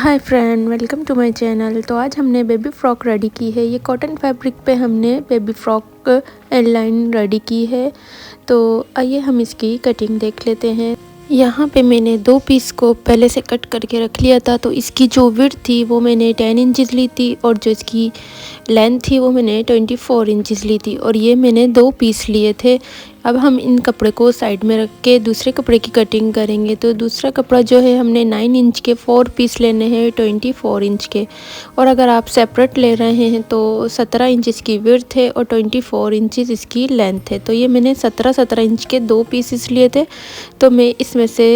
Hi friend, welcome to my channel. तो आज हमने बेबी फ्रॉक रेडी की है। ये कॉटन फैब्रिक पे हमने बेबी फ्रॉक एयरलाइन रेडी की है। तो आइए हम इसकी कटिंग देख लेते हैं। यहाँ पे मैंने 2 पीस को पहले से कट करके रख लिया था। तो इसकी जो विड्थ थी वो मैंने 10 इंचज़ ली थी और जो इसकी लेंथ थी वो मैंने 24 इंचज़ ली थी और ये मैंने 2 पीस लिए थे। अब हम इन कपड़े को साइड में रख के दूसरे कपड़े की कटिंग करेंगे। तो दूसरा कपड़ा जो है हमने 9 इंच के 4 पीस लेने हैं 24 इंच के। और अगर आप सेपरेट ले रहे हैं तो 17 इंच इसकी विड्थ है और 24 इंचज़ इसकी लेंथ है। तो ये मैंने 17 इंच के 2 पीसेस लिए थे। तो मैं इसमें से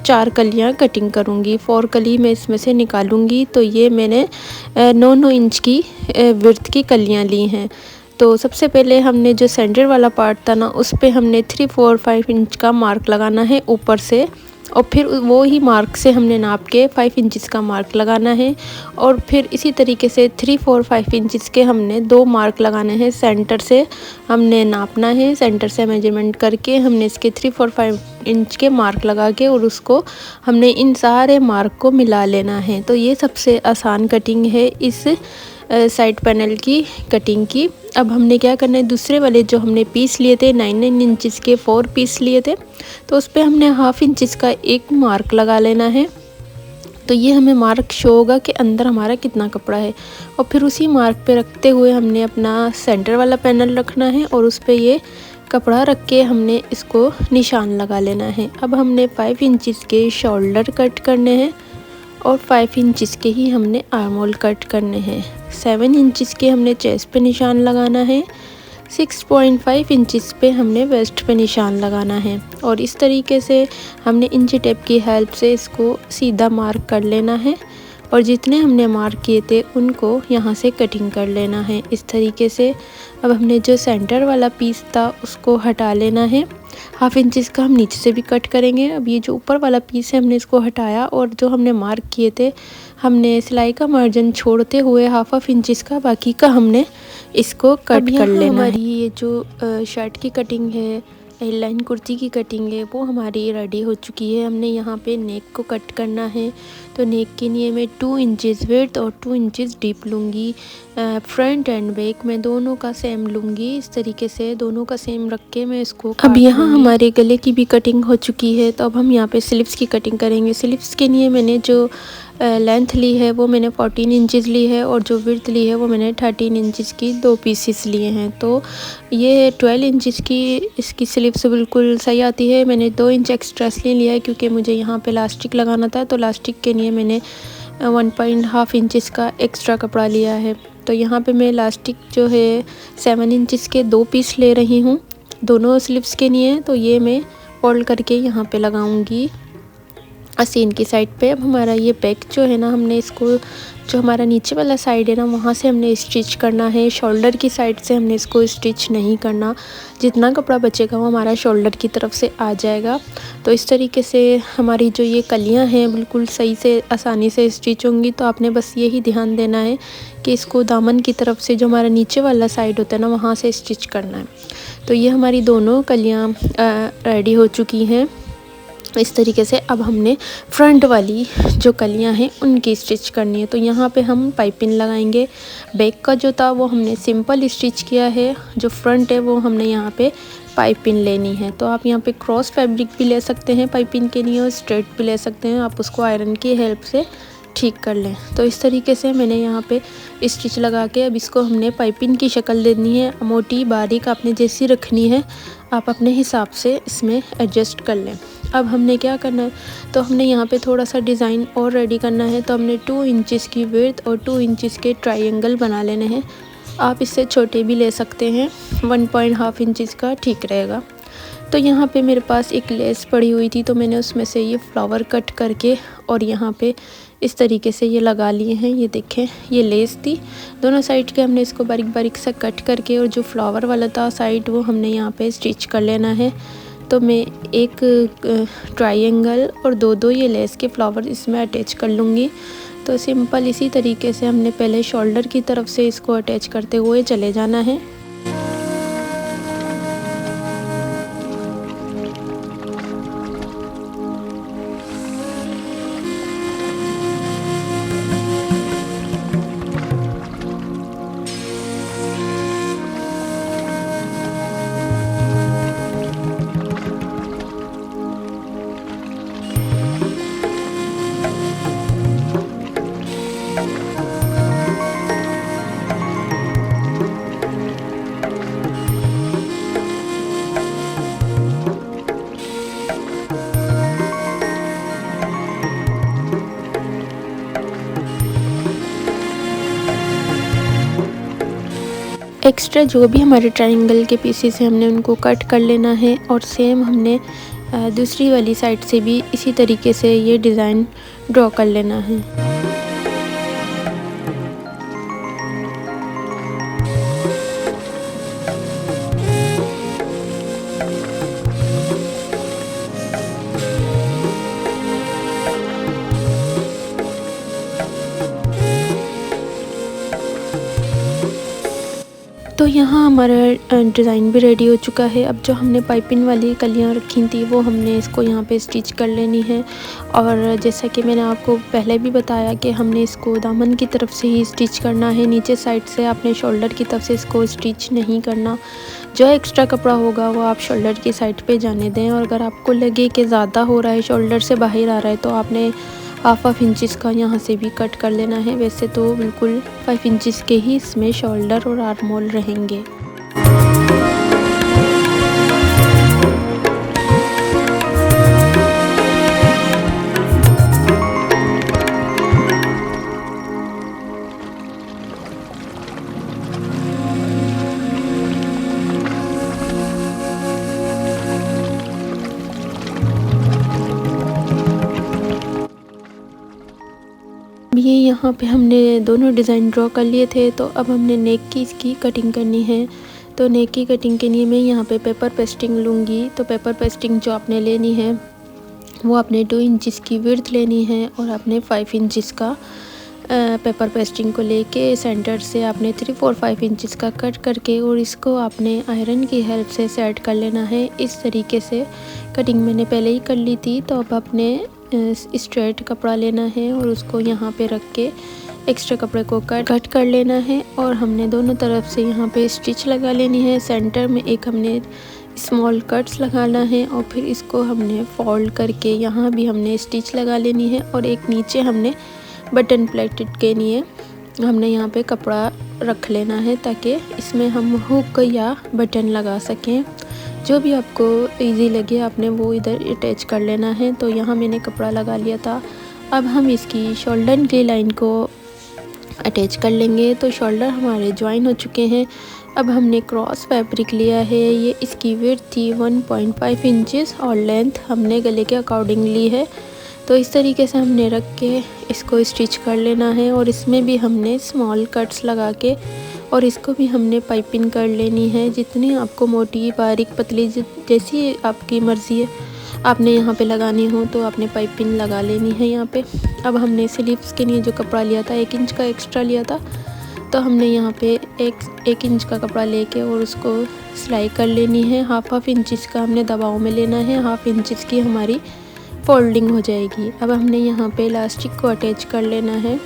4 कलियाँ कटिंग करूँगी, 4 कली मैं इसमें से निकालूँगी। तो ये मैंने 9 इंच की विड्थ की कलियाँ ली हैं। तो सबसे पहले हमने जो सेंटर वाला पार्ट था ना, उस पे हमने 3, 4, 5 इंच का मार्क लगाना है ऊपर से और फिर वो ही मार्क से हमने नाप के 5 इंचज़ का मार्क लगाना है। और फिर इसी तरीके से 3, 4, 5 इंचज़ के हमने 2 मार्क लगाने हैं। सेंटर से हमने नापना है, सेंटर से मेजरमेंट करके हमने इसके 3, 4, 5 इंच के मार्क लगा के और उसको हमने इन सारे मार्क को मिला लेना है। तो ये सबसे आसान कटिंग है इस साइड पैनल की कटिंग की। अब हमने क्या करना है, दूसरे वाले जो हमने पीस लिए थे 9 इंचज़ के 4 पीस लिए थे, तो उस पर हमने हाफ इंचज़ का एक मार्क लगा लेना है। तो ये हमें मार्क शो होगा कि अंदर हमारा कितना कपड़ा है। और फिर उसी मार्क पे रखते हुए हमने अपना सेंटर वाला पैनल रखना है और उस पर ये कपड़ा रख के हमने इसको निशान लगा लेना है। अब हमने 5 इंचज़ के शोल्डर कट करने हैं और 5 इंचज़ के ही हमने आर्म होल कट करने हैं। 7 इंचज़ के हमने चेस्ट पे निशान लगाना है। 6.5 इंचज़ पे हमने वेस्ट पे निशान लगाना है। और इस तरीके से हमने इंची टेप की हेल्प से इसको सीधा मार्क कर लेना है और जितने हमने मार्क किए थे उनको यहाँ से कटिंग कर लेना है इस तरीके से। अब हमने जो सेंटर वाला पीस था उसको हटा लेना है। हाफ इंचज़ का हम नीचे से भी कट करेंगे। अब ये जो ऊपर वाला पीस है हमने इसको हटाया और जो हमने मार्क किए थे हमने सिलाई का मार्जिन छोड़ते हुए हाफ इंचज़ का बाकी का हमने इसको कट कर लेना है। हमारी ये जो शर्ट की कटिंग है, एयरलाइन कुर्ती की कटिंग है, वो हमारी रेडी हो चुकी है। हमने यहाँ पे नेक को कट करना है। तो नेक के लिए मैं 2 इंचज़ विड्थ और 2 इंचज़ डीप लूँगी। फ्रंट एंड बैक मैं दोनों का सेम लूँगी। इस तरीके से दोनों का सेम रख के मैं इसको अब यहाँ हमारे गले की भी कटिंग हो चुकी है। तो अब हम यहाँ पे स्लीव्स की कटिंग करेंगे। स्लीव्स के लिए मैंने जो लेंथ ली है वो मैंने 14 इंचज़ ली है और जो विड्थ ली है वो मैंने 13 इंचज़ की 2 पीसेस लिए हैं। तो ये 12 इंचज़ की इसकी स्लीव्स बिल्कुल सही आती है। मैंने 2 इंच एक्स्ट्रा इसलिए लिया है क्योंकि मुझे यहाँ पे लास्टिक लगाना था। तो लास्टिक के लिए मैंने 1.5 इंचज़ का एक्स्ट्रा कपड़ा लिया है। तो यहाँ पे मैं लास्टिक जो है 7 इंचज़ के 2 पीस ले रही हूँ दोनों स्लीव्स के लिए। तो ये मैं फोल्ड करके यहाँ पे लगाऊंगी आसीन की साइड पे। अब हमारा ये बैक जो है ना, हमने इसको जो हमारा नीचे वाला साइड है ना वहाँ से हमने स्टिच करना है। शोल्डर की साइड से हमने इसको स्टिच नहीं करना। जितना कपड़ा बचेगा वो हमारा शोल्डर की तरफ से आ जाएगा। तो इस तरीके से हमारी जो ये कलियाँ हैं बिल्कुल सही से आसानी से स्टिच होंगी। तो आपने बस यही ध्यान देना है कि इसको दामन की तरफ से जो हमारा नीचे वाला साइड होता है ना वहाँ से स्टिच करना है। तो ये हमारी दोनों कलियाँ रेडी हो चुकी हैं इस तरीके से। अब हमने फ्रंट वाली जो कलियां हैं उनकी स्टिच करनी है। तो यहाँ पे हम पाइपिंग लगाएंगे। बैक का जो था वो हमने सिंपल स्टिच किया है, जो फ्रंट है वो हमने यहाँ पे पाइपिंग लेनी है। तो आप यहाँ पे क्रॉस फैब्रिक भी ले सकते हैं पाइपिंग के लिए और स्ट्रेट भी ले सकते हैं। आप उसको आयरन की हेल्प से ठीक कर लें। तो इस तरीके से मैंने यहाँ पे स्टिच लगा के अब इसको हमने पाइपिंग की शक्ल देनी है। मोटी बारीक आपने जैसी रखनी है आप अपने हिसाब से इसमें एडजस्ट कर लें। अब हमने क्या करना है, तो हमने यहाँ पे थोड़ा सा डिज़ाइन और रेडी करना है। तो हमने 2 इंचज़ की विड्थ और 2 इंचज़ के ट्रायंगल बना लेने हैं। आप इससे छोटे भी ले सकते हैं, 1.5 इंचज़ का ठीक रहेगा। तो यहाँ पे मेरे पास एक लेस पड़ी हुई थी तो मैंने उसमें से ये फ्लावर कट करके और यहाँ पे इस तरीके से ये लगा लिए हैं। ये देखें, ये लेस थी दोनों साइड के, हमने इसको बारीक बारीक सा कट करके और जो फ्लावर वाला था साइड वो हमने यहाँ पे स्टिच कर लेना है। तो मैं एक ट्रायंगल और 2-2 ये लेस के फ्लावर इसमें अटैच कर लूँगी। तो सिंपल इसी तरीके से हमने पहले शोल्डर की तरफ से इसको अटैच करते हुए चले जाना है। एक्स्ट्रा जो भी हमारे ट्रायंगल के पीसेस हैं हमने उनको कट कर लेना है और सेम हमने दूसरी वाली साइड से भी इसी तरीके से ये डिज़ाइन ड्रॉ कर लेना है। तो यहाँ हमारा डिज़ाइन भी रेडी हो चुका है। अब जो हमने पाइपिंग वाली कलियाँ रखी थी वो हमने इसको यहाँ पे स्टिच कर लेनी है। और जैसा कि मैंने आपको पहले भी बताया कि हमने इसको दामन की तरफ से ही स्टिच करना है, नीचे साइड से आपने शोल्डर की तरफ से इसको स्टिच नहीं करना। जो एक्स्ट्रा कपड़ा होगा वो आप शोल्डर की साइड पे जाने दें। और अगर आपको लगे कि ज़्यादा हो रहा है, शोल्डर से बाहर आ रहा है, तो आपने हाफ इंचज़ का यहाँ से भी कट कर लेना है। वैसे तो बिल्कुल 5 इंचज़ के ही इसमें शोल्डर और आर्म होल रहेंगे। ये यहाँ पे हमने दोनों डिज़ाइन ड्रॉ कर लिए थे। तो अब हमने नेक की इसकी कटिंग करनी है। तो नेक की कटिंग के लिए मैं यहाँ पे पेपर पेस्टिंग लूँगी। तो पेपर पेस्टिंग जो आपने लेनी है वो आपने 2 इंचज़ की विड्थ लेनी है और आपने 5 इंचज़ का पेपर पेस्टिंग को लेके सेंटर से आपने 3-4-5 इंचज़ का कट करके और इसको आपने आयरन की हेल्प से सेट कर लेना है। इस तरीके से कटिंग मैंने पहले ही कर ली थी। तो अब आपने स्ट्रेट कपड़ा लेना है और उसको यहाँ पे रख के एक्स्ट्रा कपड़े को कट कर लेना है। और हमने दोनों तरफ से यहाँ पे स्टिच लगा लेनी है। सेंटर में एक हमने स्मॉल कट्स लगाना है और फिर इसको हमने फोल्ड करके यहाँ भी हमने स्टिच लगा लेनी है। और एक नीचे हमने बटन प्लेटेड के लिए हमने यहाँ पे कपड़ा रख लेना है ताकि इसमें हम हुक या बटन लगा सकें। जो भी आपको इजी लगे आपने वो इधर अटैच कर लेना है। तो यहाँ मैंने कपड़ा लगा लिया था। अब हम इसकी शोल्डर की लाइन को अटैच कर लेंगे। तो शोल्डर हमारे ज्वाइन हो चुके हैं। अब हमने क्रॉस फैब्रिक लिया है। ये इसकी विड्थ थी 1.5 इंचज़ और लेंथ हमने गले के अकॉर्डिंग ली है। तो इस तरीके से हमने रख के इसको स्टिच कर लेना है। और इसमें भी हमने स्मॉल कट्स लगा के और इसको भी हमने पाइपिंग कर लेनी है। जितनी आपको मोटी, बारीक, पतली जैसी आपकी मर्ज़ी है आपने यहाँ पे लगानी हो तो आपने पाइपिंग लगा लेनी है यहाँ पे। अब हमने स्लीव्स के लिए जो कपड़ा लिया था 1 इंच का एक्स्ट्रा लिया था। तो हमने यहाँ पे एक इंच का कपड़ा लेके और उसको सिलाई कर लेनी है। हाफ इंचज़ का हमने दबाव में लेना है। हाफ इंचज़ की हमारी फोल्डिंग हो जाएगी। अब हमने यहाँ पे इलास्टिक को अटैच कर लेना है।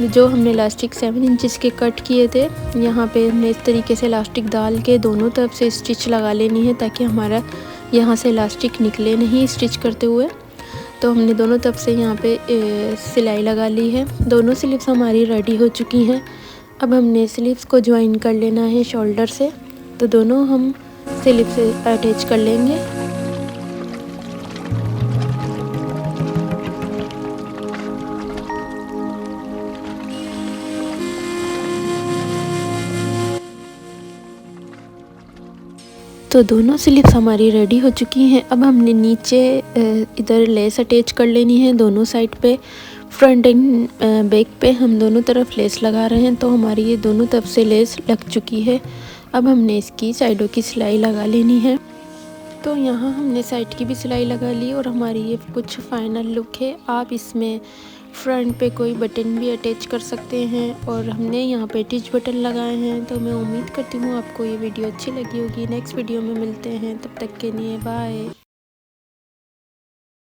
जो हमने इलास्टिक 7 इंचज़ के कट किए थे यहाँ पे हमने इस तरीके से इलास्टिक डाल के दोनों तरफ से स्टिच लगा लेनी है ताकि हमारा यहाँ से इलास्टिक निकले नहीं स्टिच करते हुए। तो हमने दोनों तरफ से यहाँ पे सिलाई लगा ली है। दोनों स्लीव्स हमारी रेडी हो चुकी हैं। अब हमने स्लीव्स को ज्वाइन कर लेना है शोल्डर से। तो दोनों हम स्लीव से अटैच कर लेंगे। तो दोनों स्लीव्स हमारी रेडी हो चुकी हैं। अब हमने नीचे इधर लेस अटैच कर लेनी है दोनों साइड पे। फ्रंट एंड बैक पे हम दोनों तरफ लेस लगा रहे हैं। तो हमारी ये दोनों तरफ से लेस लग चुकी है। अब हमने इसकी साइडों की सिलाई लगा लेनी है। तो यहाँ हमने साइड की भी सिलाई लगा ली और हमारी ये कुछ फाइनल लुक है। आप इसमें फ्रंट पे कोई बटन भी अटैच कर सकते हैं और हमने यहाँ पे टिच बटन लगाए हैं। तो मैं उम्मीद करती हूँ आपको ये वीडियो अच्छी लगी होगी। नेक्स्ट वीडियो में मिलते हैं, तब तक के लिए बाय।